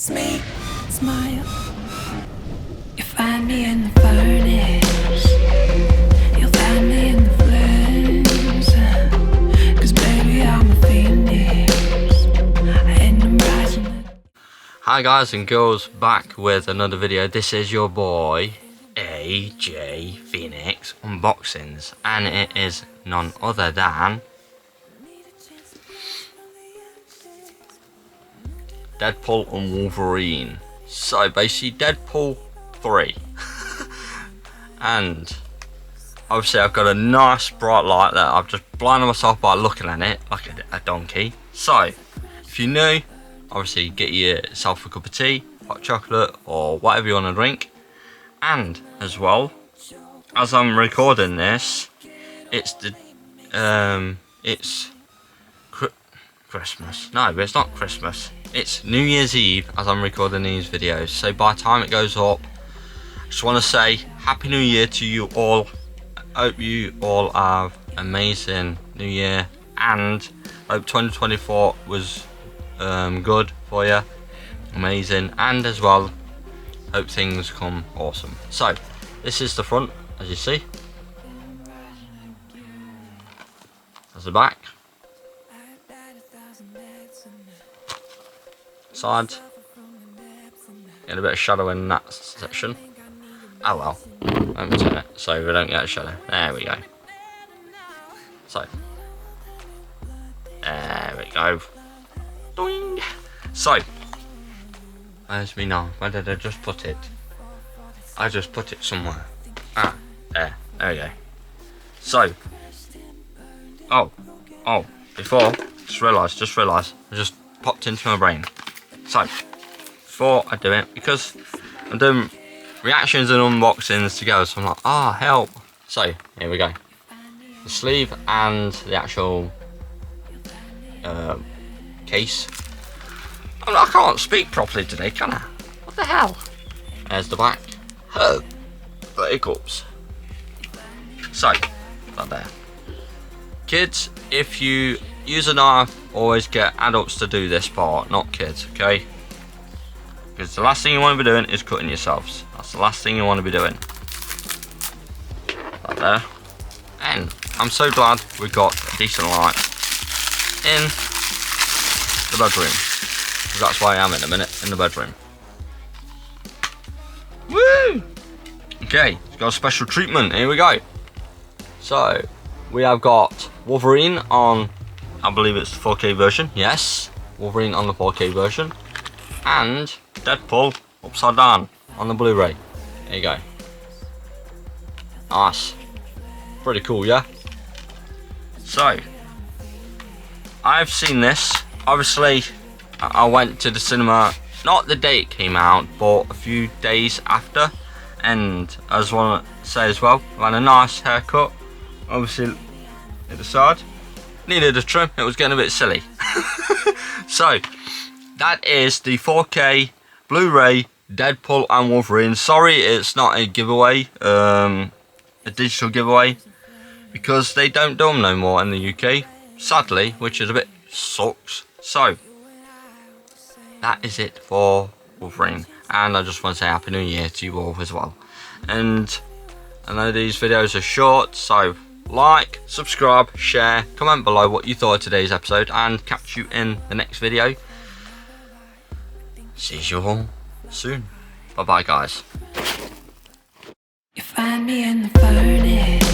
Sweet smile. You find me in the furnace. You'll find me in the flames. 'Cause baby I'm a phoenix. And I'm rising. Hi guys and girls, back with another video. This is your boy AJ Phoenix Unboxings, and it is none other than Deadpool and Wolverine. So basically Deadpool 3 and obviously I've got a nice bright light that I've just blinded myself by looking at it like a donkey. So if you're new, obviously get yourself a cup of tea, hot chocolate or whatever you want to drink. And as well, as I'm recording this, it's Christmas. No, it's not Christmas. It's New Year's Eve as I'm recording these videos. So by the time it goes up, I just want to say Happy New Year to you all. I hope you all have an amazing New Year, and hope 2024 was good for you, amazing, and as well hope things come awesome. So this is the front, as you see. There's the back, side, get a bit of shadow in that section. Oh well, let me turn it so we don't get a shadow. There we go. So there we go. Doing. So where's me now? Where did I just put it? I just put it somewhere. Ah, there we go. So before, just realised I just popped into my brain. So before I do it, because I'm doing reactions and unboxings together, so I'm like, help. So here we go. The sleeve and the actual case. I can't speak properly today, can I? What the hell? There's the back. The hiccups. So, right there. Kids, if you use a knife, always get adults to do this part, not kids, okay? Because the last thing you want to be doing is cutting yourselves. That's the last thing you want to be doing. Right there. And I'm so glad we got a decent light in the bedroom. That's why I am in a minute, in the bedroom. Woo! Okay, it's got a special treatment. Here we go. So we have got Wolverine on, I believe it's the 4K version. Yes, Wolverine on the 4K version, and Deadpool upside down on the Blu-ray. There you go. Nice. Pretty cool, yeah? So I've seen this. Obviously I went to the cinema, not the day it came out, but a few days after. And I just want to say as well, I had a nice haircut, obviously at the side. Needed a trim, it was getting a bit silly. So that is the 4K Blu-ray Deadpool and Wolverine. Sorry it's not a giveaway, a digital giveaway, because they don't do them no more in the UK, sadly, which is a bit sucks. So that is it for Wolverine, and I just want to say Happy New Year to you all as well. And I know these videos are short, so like, subscribe, share, comment below what you thought of today's episode, and catch you in the next video. See you all soon. Bye bye guys. You find me in the furnace.